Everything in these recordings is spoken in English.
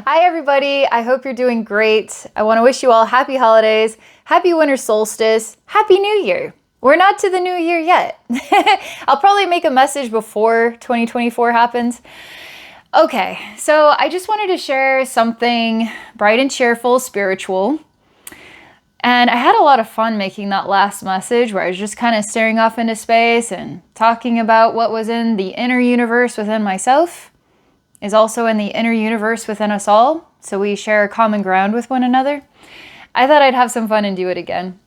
Hi, everybody. I hope you're doing great. I want to wish you all happy holidays, happy winter solstice, happy new year. We're not to the new year yet. I'll probably make a message before 2024 happens. Okay, so I just wanted to share something bright and cheerful, spiritual. And I had a lot of fun making that last message where I was just kind of staring off into space and talking about what was in the inner universe within myself is also in the inner universe within us all, so we share a common ground with one another. I thought I'd have some fun and do it again.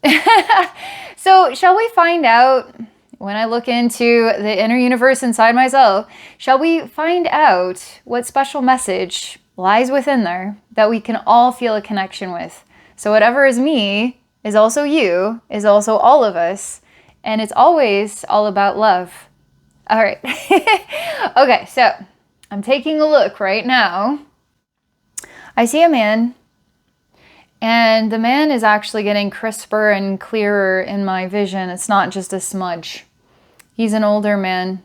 So shall we find out, when I look into the inner universe inside myself, shall we find out what special message lies within there that we can all feel a connection with? So whatever is me is also you, is also all of us, and it's always all about love. All right. Okay, so I'm taking a look right now. I see a man, and the man is actually getting crisper and clearer in my vision. It's not just a smudge. He's an older man.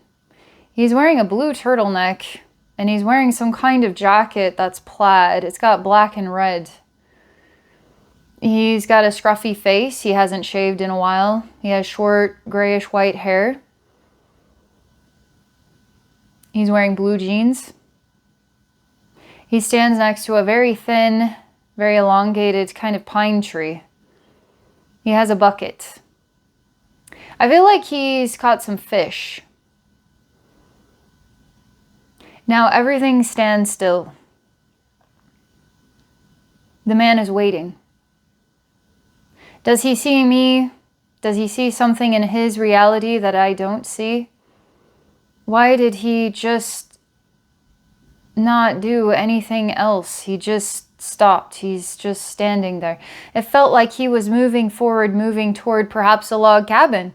He's wearing a blue turtleneck, and he's wearing some kind of jacket that's plaid. It's got black and red. He's got a scruffy face. He hasn't shaved in a while. He has short, grayish white hair. He's wearing blue jeans. He stands next to a very thin, very elongated kind of pine tree. He has a bucket. I feel like he's caught some fish. Now everything stands still. The man is waiting. Does he see me? Does he see something in his reality that I don't see? Why did he just not do anything else? He just stopped. He's just standing there. It felt like he was moving forward, moving toward perhaps a log cabin.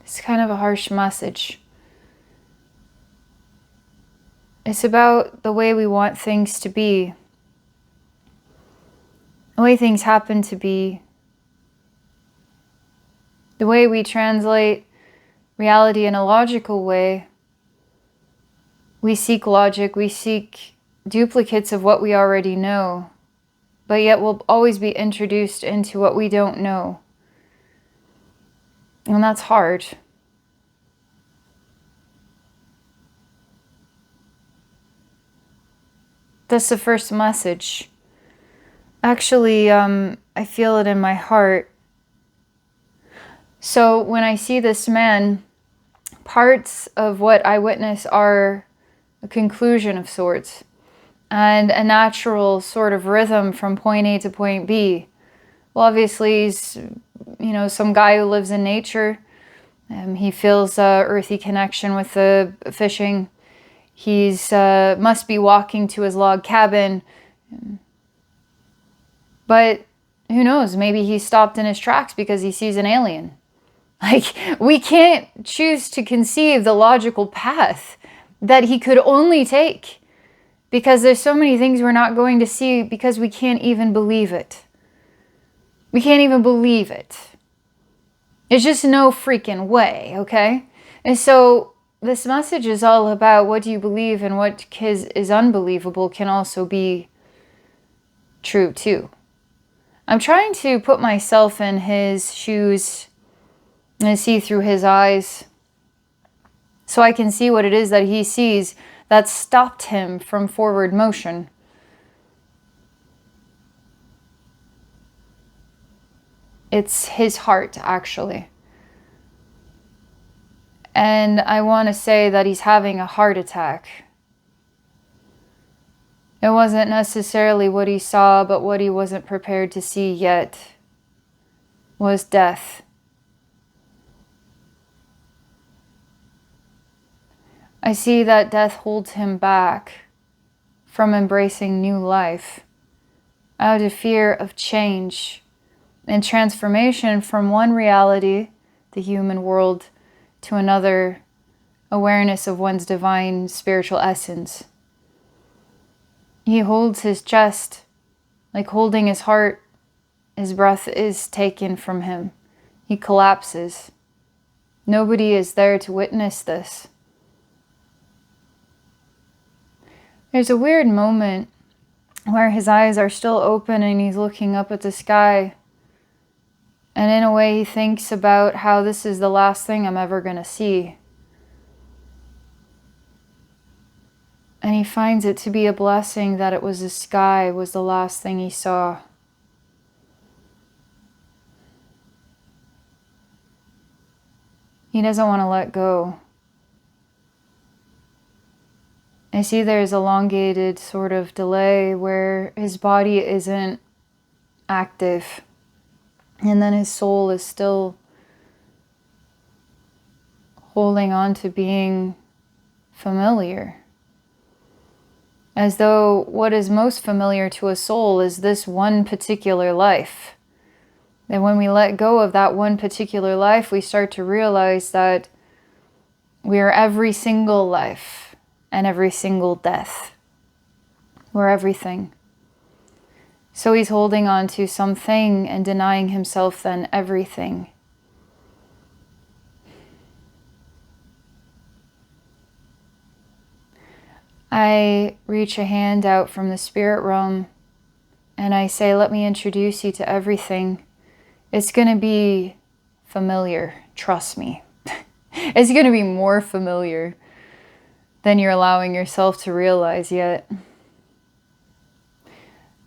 It's kind of a harsh message. It's about the way we want things to be, the way things happen to be, the way we translate reality in a logical way. We seek logic, we seek duplicates of what we already know, but yet we'll always be introduced into what we don't know. And that's hard. That's the first message. Actually, I feel it in my heart. So when I see this man, parts of what I witness are a conclusion of sorts and a natural sort of rhythm from point A to point B. Well, obviously, he's, some guy who lives in nature. He feels an earthy connection with the fishing. He's must be walking to his log cabin. But who knows? Maybe he stopped in his tracks because he sees an alien. Like, we can't choose to conceive the logical path that he could only take because there's so many things we're not going to see because we can't even believe it. We can't even believe it. It's just no freaking way, okay? And so this message is all about what do you believe, and what is unbelievable can also be true too. I'm trying to put myself in his shoes and see through his eyes so I can see what it is that he sees that stopped him from forward motion. It's his heart, actually. And I want to say that he's having a heart attack. It wasn't necessarily what he saw, but what he wasn't prepared to see yet was death. I see that death holds him back from embracing new life out of fear of change and transformation from one reality, the human world, to another awareness of one's divine spiritual essence. He holds his chest like holding his heart. His breath is taken from him. He collapses. Nobody is there to witness this. There's a weird moment where his eyes are still open and he's looking up at the sky. And in a way, he thinks about how this is the last thing I'm ever going to see. And he finds it to be a blessing that it was the sky was the last thing he saw. He doesn't want to let go. I see there's elongated sort of delay where his body isn't active. And then his soul is still holding on to being familiar. As though what is most familiar to a soul is this one particular life. And when we let go of that one particular life, we start to realize that we are every single life and every single death. We're everything. So he's holding on to something and denying himself then everything. I reach a hand out from the spirit realm and I say, let me introduce you to everything. It's going to be familiar, trust me. It's going to be more familiar than you're allowing yourself to realize yet.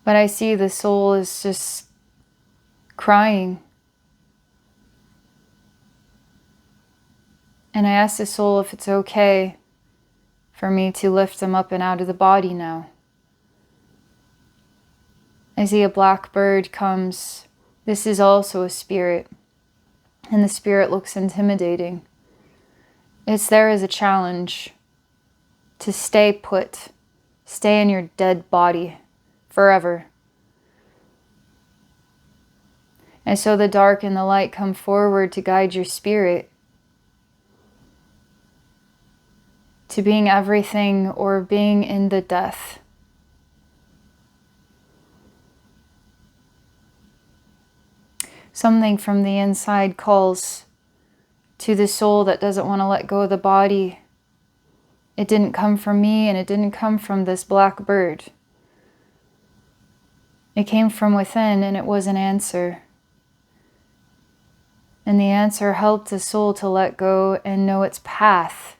But I see the soul is just crying. And I ask the soul if it's okay for me to lift them up and out of the body now. I see a black bird comes. This is also a spirit. And the spirit looks intimidating. It's there as a challenge to stay put. Stay in your dead body forever. And so the dark and the light come forward to guide your spirit to being everything or being in the death. Something from the inside calls to the soul that doesn't want to let go of the body. It didn't come from me and it didn't come from this black bird. It came from within and it was an answer. And the answer helped the soul to let go and know its path.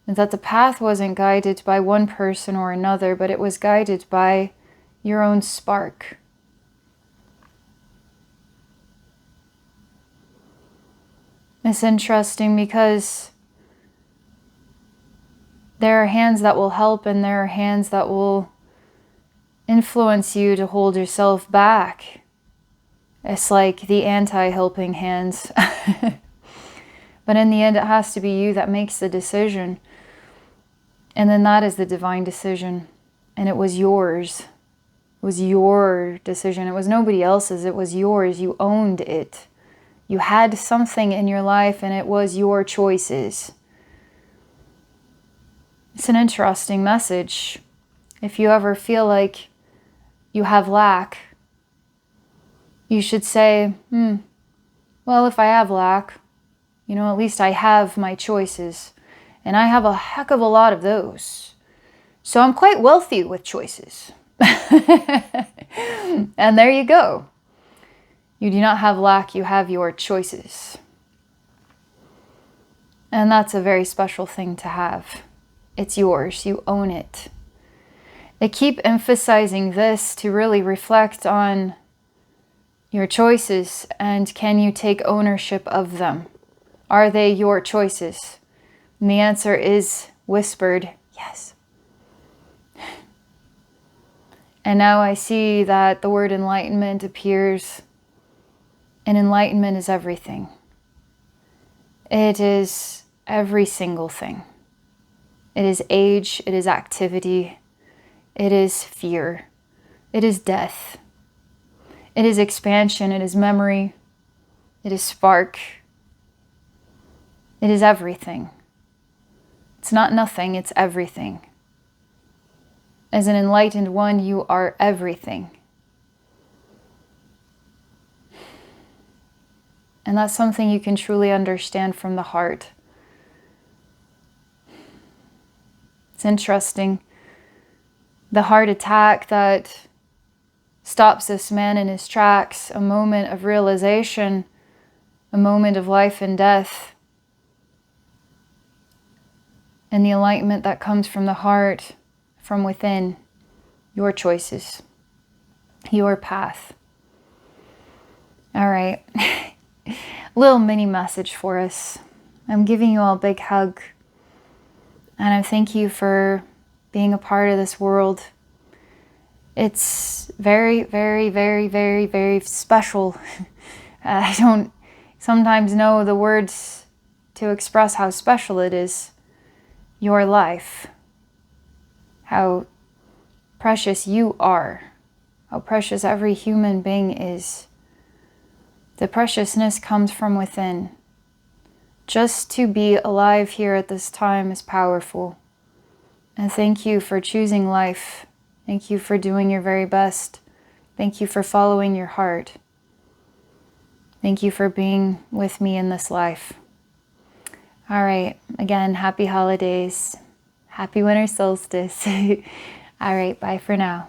And that the path wasn't guided by one person or another, but it was guided by your own spark. It's interesting because there are hands that will help and there are hands that will influence you to hold yourself back. It's like the anti-helping hands. But in the end, it has to be you that makes the decision. And then that is the divine decision. And it was yours. It was your decision. It was nobody else's. It was yours. You owned it. You had something in your life and it was your choices. It's an interesting message. If you ever feel like you have lack, you should say, well, if I have lack, at least I have my choices. And I have a heck of a lot of those. So I'm quite wealthy with choices. And there you go. You do not have lack, you have your choices. And that's a very special thing to have. It's yours, you own it. I keep emphasizing this to really reflect on your choices and can you take ownership of them? Are they your choices? And the answer is whispered, yes. And now I see that the word enlightenment appears, and enlightenment is everything. It is every single thing. It is age, it is activity, it is fear, it is death, it is expansion, it is memory, it is spark, it is everything. It's not nothing, it's everything. As an enlightened one, you are everything. And that's something you can truly understand from the heart. It's interesting. The heart attack that stops this man in his tracks, a moment of realization, a moment of life and death, and the enlightenment that comes from the heart, from within, your choices, your path. All right, little mini message for us. I'm giving you all a big hug, and I thank you for being a part of this world. It's very, very, very, very, very special. I don't sometimes know the words to express how special it is. Your life, how precious you are, how precious every human being is. The preciousness comes from within. Just to be alive here at this time is powerful. And thank you for choosing life. Thank you for doing your very best. Thank you for following your heart. Thank you for being with me in this life. All right, again, happy holidays. Happy winter solstice. All right, bye for now.